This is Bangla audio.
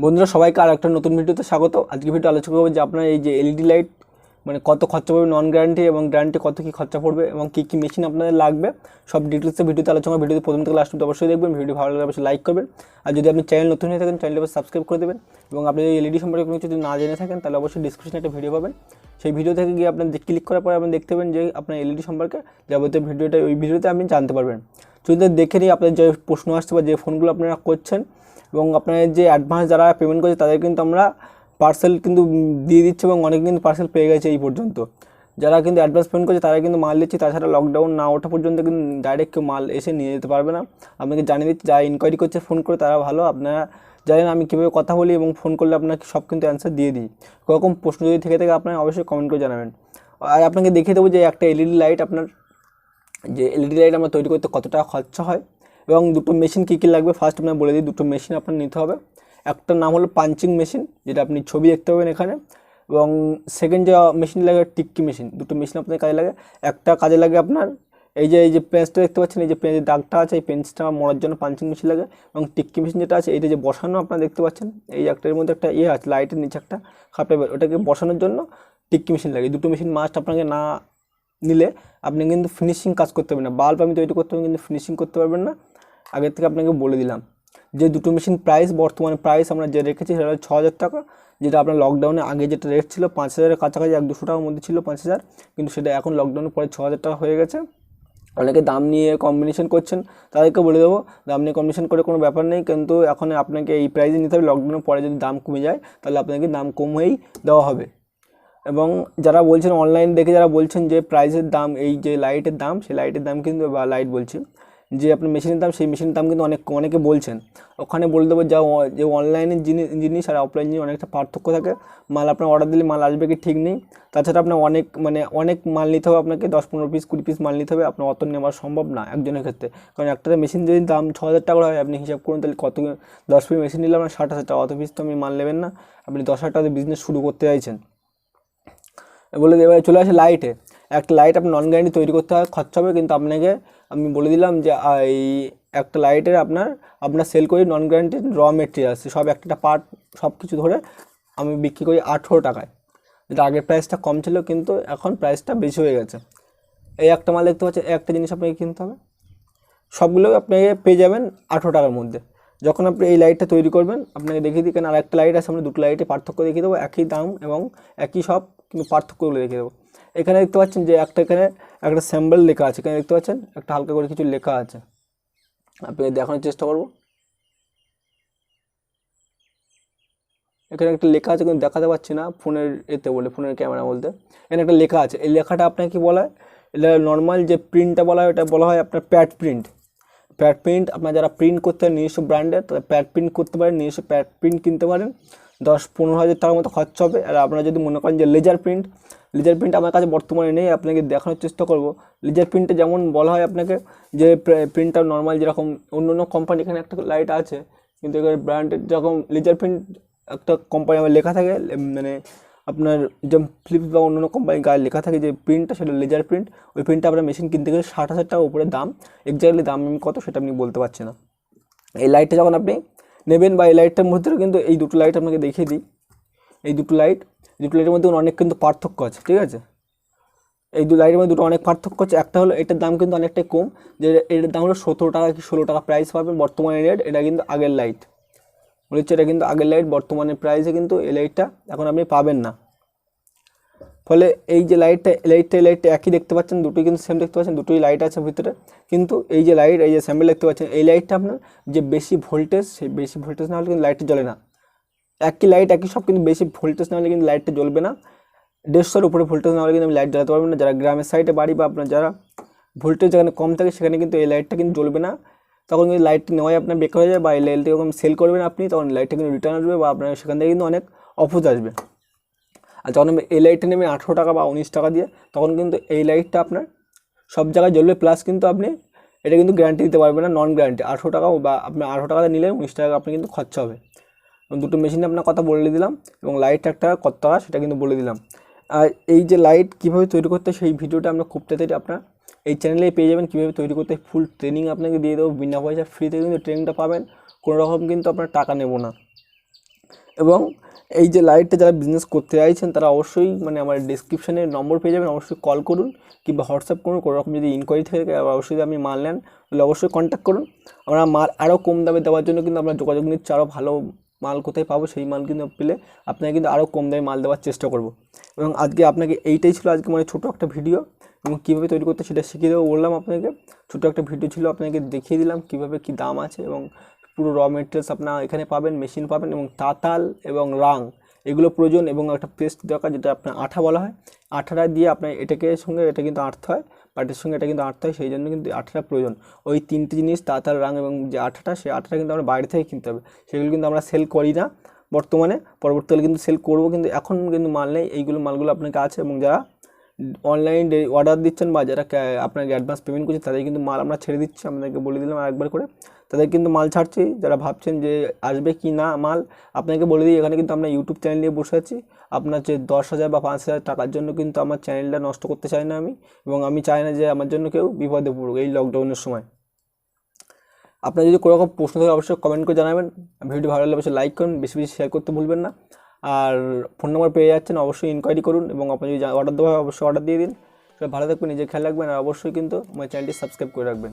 বন্ধুরা সবাইকে আর একটা নতুন ভিডিওতে স্বাগত। আজকে ভিডিও আলোচনা করবো যে আপনার এই যে এলইডি লাইট মানে কত খরচা পড়বে, নন গ্যারান্টি এবং গ্যারান্টি কত কী খরচা পড়বে এবং কী কী মেশিন আপনাদের লাগবে সব ডিটেলসে ভিডিওতে আলোচনা। ভিডিওতে প্রথম থেকে লাস্ট অবশ্যই দেখবেন। ভিডিও ভালো লাগলে অবশ্যই লাইক করবেন, আর যদি আপনি চ্যানেল নতুন হয়ে থাকেন চ্যানেলটি সাবস্ক্রাইব করে দেবেন। এবং আপনি যদি এলইডি সম্পর্কে কোনো কিছু না জেনে থাকেন তাহলে অবশ্যই ডিসক্রিপশনে একটা ভিডিও পাবেন, সেই ভিডিও থেকে গিয়ে আপনার ক্লিক করার পরে আপনি দেখতে পাবেন যে আপনার এলইডি সম্পর্কে যাবতীয় ভিডিওটা ওই ভিডিওতে আপনি জানতে পারবেন। যদি দেখে নিই আপনার যে প্রশ্ন আসছে বা যে ফোনগুলো আপনারা করছেন এবং আপনাদের যে অ্যাডভান্স যারা পেমেন্ট করেছে তাদের কিন্তু আমরা পার্সেল কিন্তু দিয়ে দিচ্ছি এবং অনেক কিন্তু পার্সেল পেয়ে গেছে এই পর্যন্ত। যারা কিন্তু অ্যাডভান্স পেমেন্ট করছে তারা কিন্তু মাল দিচ্ছে, তাছাড়া লকডাউন না ওঠা পর্যন্ত কিন্তু ডাইরেক্ট কেউ মাল এসে নিয়ে যেতে পারবে না। আপনাকে জানিয়ে দিচ্ছি, যারা ইনকোয়ারি করছে ফোন করে তারা ভালো, আপনারা জানেন আমি কীভাবে কথা বলি এবং ফোন করলে আপনাকে সব কিন্তু অ্যান্সার দিয়ে দিই। কোনোরকম প্রশ্ন যদি থেকে থাকে আপনারা অবশ্যই কমেন্ট করে জানাবেন। আর আপনাকে দেখিয়ে দেবো যে একটা এলইডি লাইট আপনার যে এলইডি লাইট আমরা তৈরি করতে কত টাকা খরচা হয় এবং দুটো মেশিন কী কী লাগবে। ফার্স্ট আপনার বলে দিই, দুটো মেশিন আপনার নিতে হবে। একটার নাম হলো পাঞ্চিং মেশিন, যেটা আপনি ছবি দেখতে পাবেন এখানে, এবং সেকেন্ড যে মেশিন লাগে টিক্কি মেশিন। দুটো মেশিন আপনার কাজে লাগে। একটা কাজে লাগে আপনার এই যে পেন্সটা দেখতে পাচ্ছেন, এই যে পেন্সের দাগটা আছে, এই পেন্সটা মরার জন্য পাঞ্চিং মেশিন লাগে। এবং টিক্কি মেশিন যেটা আছে এইটা যে বসানো আপনারা দেখতে পাচ্ছেন, এই একটার মধ্যে একটা আছে লাইটের নিচে একটা খাপে, ওটাকে বসানোর জন্য টিক্কি মেশিন লাগে। দুটো মেশিন মাস্ট আপনাকে না নিলে আপনি কিন্তু ফিনিশিং কাজ করতে পারবেন না। বাল্ব আমি তৈরি করতে পারবেন কিন্তু ফিনিশিং করতে পারবেন না, আগের থেকে আপনাকে বলে দিলাম। যে দুটো মেশিন প্রাইস, বর্তমানে প্রাইস আমরা যে রেখেছি সেটা হলো 6,000 টাকা, যেটা আপনার লকডাউনে আগে যেটা রেট ছিল 5,000-এর কাছাকাছি, 100-200 টাকার মধ্যে ছিল 5,000, কিন্তু সেটা এখন লকডাউনের পরে 6,000 টাকা হয়ে গেছে। অনেকে দাম নিয়ে কম্বিনেশন করছেন, তাদেরকে বলে দেবো দাম নিয়ে কম্বিনেশন করে কোনো ব্যাপার নেই, কিন্তু এখন আপনাকে এই প্রাইসে নিতে হবে। লকডাউনের পরে যদি দাম কমে যায় তাহলে আপনাকে দাম কম হয়েই দেওয়া হবে। এবং যারা বলছেন অনলাইন দেখে, যারা বলছেন যে প্রাইসের দাম, এই যে লাইটের দাম, সেই লাইটের দাম কিন্তু, বা লাইট বলছি যে আপনার মেশিনের দাম, সেই মেশিনের দাম কিন্তু অনেকে বলছেন। ওখানে বলে দেবো যে অনলাইনের জিনিস আর অফলাইন জিনিস অনেকটা পার্থক্য থাকে। মাল আপনার অর্ডার দিলে মাল আসবে কি ঠিক নেই। তাছাড়া আপনার অনেক মাল নিতে হবে, আপনাকে 10-15 পিস 20 পিস মাল নিতে হবে। আপনার অত নেওয়া সম্ভব না একজনের ক্ষেত্রে, কারণ একটা মেশিন যদি দাম 6,000 টাকা হয়, আপনি হিসাব করুন তাহলে কত, 10 পিস মেশিন নিলে আপনার 60,000 টাকা। অত পিস তো আপনি মাল নেবেন না, আপনি 10,000 টাকা বিজনেস শুরু করতে চাইছেন। বলে এবারে চলে আসে লাইটে। একটা লাইট আপনার নন গ্যারান্টি তৈরি করতে হয়, খরচা হবে, কিন্তু আপনাকে আমি বলে দিলাম যে এই একটা লাইটের আপনার সেল করি নন গ্যারান্টি র মেটেরিয়ালস সব, একটা পার্ট সব কিছু ধরে আমি বিক্রি করি 18 টাকায়, যেটা আগের প্রাইসটা কম ছিল কিন্তু এখন প্রাইসটা বেশি হয়ে গেছে। এই একটা মাল দেখতে পাচ্ছেন, একটা জিনিস আপনাকে কিনতে হবে, সবগুলো আপনাকে পেয়ে যাবেন 18 টাকার মধ্যে। যখন আপনি এই লাইটটা তৈরি করবেন আপনাকে দেখিয়ে দিই, কেন আর একটা লাইট আছে, আমরা দুটো লাইটে পার্থক্য দেখিয়ে দেবো, একই দাম এবং একই সব, কিন্তু পার্থক্যগুলো দেখিয়ে দেবো। এখানে দেখতে পাচ্ছেন যে এখানে একটা স্যাম্বল লেখা আছে, এখানে দেখতে পাচ্ছেন একটা হালকা করে কিছু লেখা আছে, আপনাকে দেখানোর চেষ্টা করব। এখানে একটা লেখা আছে কিন্তু দেখাতে পাচ্ছি না, ফোনের ফোনের ক্যামেরা বলতে। এখানে একটা লেখা আছে, এই লেখাটা আপনাকে কি বলা হয়, এটা নর্মাল যে প্রিন্টটা বলা হয়, এটা বলা হয় আপনার প্যাড প্রিন্ট। প্যাড প্রিন্ট আপনার যারা প্রিন্ট করতে হয় নিজস্ব ব্র্যান্ডের, তারা প্যাড প্রিন্ট করতে পারেন, নিজস্ব প্যাড প্রিন্ট কিনতে পারেন। 10-15 হাজার টাকার মতো খরচা হবে। আর আপনারা যদি মনে করেন যে লেজার প্রিন্ট আমার কাছে বর্তমানে নেই, আপনাকে দেখানোর চেষ্টা করব। লেজার প্রিন্টে যেমন বলা হয় আপনাকে যে প্রিন্টটা নর্মাল যেরকম অন্য কোম্পানি, এখানে একটা লাইট আছে কিন্তু এখানে ব্র্যান্ডের যেরকম লেজার প্রিন্ট একটা কোম্পানি আমার লেখা থাকে, মানে আপনার যে ফ্লিপস বা অন্য কোম্পানির গায়ে লেখা থাকে যে প্রিন্টটা, সেটা লেজার প্রিন্ট। ওই প্রিন্টটা আপনার মেশিন কিনতে গেলে 60,000 টাকা উপরে দাম। এক্স্যাক্টলি দাম আমি কত সেটা আপনি বলতে পারছি না। এই লাইটটা যখন আপনি নেবেন, বা এই লাইটটার মধ্যে কিন্তু এই দুটো লাইট আপনাকে দেখিয়ে দিই, এই দুটো লাইটের মধ্যে অনেক কিন্তু পার্থক্য আছে, ঠিক আছে। এই লাইটের মধ্যে দুটো অনেক পার্থক্য আছে। একটা হলো এটার দাম কিন্তু অনেকটাই কম, যে এটার দাম হলো 17 টাকা কি 16 টাকা প্রাইস পাবেন বর্তমানে রেট। এটা কিন্তু আগের লাইট বলেছে, এটা কিন্তু আগের লাইট, বর্তমানে প্রাইসে কিন্তু এই লাইটটা এখন আপনি পাবেন না। ফলে এই যে লাইটটা একই দেখতে পাচ্ছেন, দুটোই কিন্তু সেম দেখতে পাচ্ছেন, দুটোই লাইট আছে ভিতরে। কিন্তু এই যে লাইট, এই যে স্যাম্পল দেখতে পাচ্ছেন, এই লাইটটা আপনার যে বেশি ভোল্টেজ, সেই বেশি ভোল্টেজ না হলে কিন্তু লাইটটা জ্বলে না। একই লাইট একই সব, কিন্তু বেশি ভোল্টেজ না হলে কিন্তু লাইটটা জ্বলবে না। 150-এর উপরে ভোল্টেজ না হলে কিন্তু আমি লাইট জ্বালাতে পারবেন না। যারা গ্রামের সাইডে বাড়ি বা আপনার যারা ভোল্টেজ যেখানে কম থাকে সেখানে কিন্তু এই লাইটটা কিন্তু জ্বলবে না, তখন কিন্তু লাইটটি নেওয়াই আপনার বেকার হয়ে যায়। বা এই লাইটটি যখন সেল করবেন আপনি, তখন লাইটটা কিন্তু রিটার্ন আসবে বা আপনার সেখান থেকে কিন্তু অনেক অফার আসবে। আর যখন এই লাইটটা নেবেন 18 টাকা বা 19 টাকা দিয়ে, তখন কিন্তু এই লাইটটা আপনার সব জায়গায় জ্বলবে, প্লাস কিন্তু আপনি এটা কিন্তু গ্যারান্টি দিতে পারবেন না, নন গ্যারান্টি। 18 টাকা বা আপনি 18 টাকাতে নিলে 19 টাকা আপনি কিন্তু খরচা হবে। দুটো মেশিনে আপনার কথা বলে দিলাম, এবং লাইট একটা কত টাকা সেটা কিন্তু বলে দিলাম। আর এই যে লাইট কীভাবে তৈরি করতে, সেই ভিডিওটা আমরা খুব তাড়াতাড়ি আপনার এই চ্যানেলেই পেয়ে যাবেন। কীভাবে তৈরি করতে ফুল ট্রেনিং আপনাকে দিয়ে দেবো, বিনা পয়সা ফ্রিতে কিন্তু ট্রেনিংটা পাবেন, কোনো রকম কিন্তু আপনার টাকা নেব না। এবং এই যে লাইটটা যারা বিজনেস করতে চাইছেন তারা অবশ্যই মানে আমার ডিসক্রিপশানে নম্বর পেয়ে যাবেন, অবশ্যই কল করুন কিংবা হোয়াটসঅ্যাপ করুন। কোনো রকম যদি ইনকোয়ারি থাকে অবশ্যই যদি আপনি মাল নেন তাহলে অবশ্যই কন্ট্যাক্ট করুন। আমরা মাল আরও কম দামে দেওয়ার জন্য কিন্তু আমরা যোগাযোগ নিচ্ছি, আরও ভালো মাল কোথায় পাবো সেই মাল কিন্তু পেলে আপনাকে কিন্তু আরও কম দামে মাল দেওয়ার চেষ্টা করব। এবং আজকে আপনাকে এইটাই ছিল আজকে মানে ছোটো একটা ভিডিও, এবং কীভাবে তৈরি করতে সেটা শিখিয়ে দেবো বললাম আপনাকে। ছোটো একটা ভিডিও ছিল, আপনাকে দেখিয়ে দিলাম কীভাবে কী দাম আছে, এবং পুরো র মেটেরিয়ালস আপনার এখানে পাবেন, মেশিন পাবেন, এবং তাতাল এবং রাং এগুলো প্রয়োজন, এবং একটা পেস্ট দরকার যেটা আপনার আঠা বলা হয়। আঠাটা দিয়ে আপনার এটাকে সঙ্গে এটা কিন্তু আঁটতে হয়, পাটির সঙ্গে এটা কিন্তু আঁটতে হয়, সেই জন্য কিন্তু আঠাটা প্রয়োজন। ওই তিনটে জিনিস তাতাল, রাং এবং যে আঠাটা, সেই আঠাটা কিন্তু আমরা বাইরে থেকে কিনতে হবে। সেগুলো কিন্তু আমরা সেল করি না বর্তমানে, পরবর্তীকালে কিন্তু সেল করব, কিন্তু এখন কিন্তু মাল নেই। এইগুলো মালগুলো আপনাকে আছে, এবং যারা অনলাইন অর্ডার দিচ্ছেন বা যারা আপনাকে অ্যাডভান্স পেমেন্ট করছেন তাদের কিন্তু মাল আমরা ছেড়ে দিচ্ছি। আপনাদেরকে বলে দিলাম আরেকবার করে, তাদের কিন্তু মাল ছাড়ছি। যারা ভাবছেন যে আসবে কি না মাল, আপনাকে বলে দিই এখানে কিন্তু আমরা ইউটিউব চ্যানেল নিয়ে বসে আছি। আপনার যে 10,000 বা 5,000 টাকার জন্য কিন্তু আমার চ্যানেলটা নষ্ট করতে চাই না আমি, এবং আমি চাই না যে আমার জন্য কেউ বিপদে পড়ুক এই লকডাউনের সময়। আপনার যদি কোনো রকম প্রশ্ন থাকে অবশ্যই কমেন্ট করে জানাবেন। ভিডিও ভালো লাগলে অবশ্যই লাইক করুন, বেশি বেশি শেয়ার করতে ভুলবেন না। আর ফোন নাম্বার পেয়ে যাচ্ছেন, অবশ্যই ইনকোয়ারি করুন, এবং আপনি যদি অর্ডার দেওয়া হয় অবশ্যই অর্ডার দিয়ে দিন। সবাই ভালো থাকবেন, নিজের খেয়াল রাখবেন, আর অবশ্যই কিন্তু আমার চ্যানেলটি সাবস্ক্রাইব করে রাখবেন।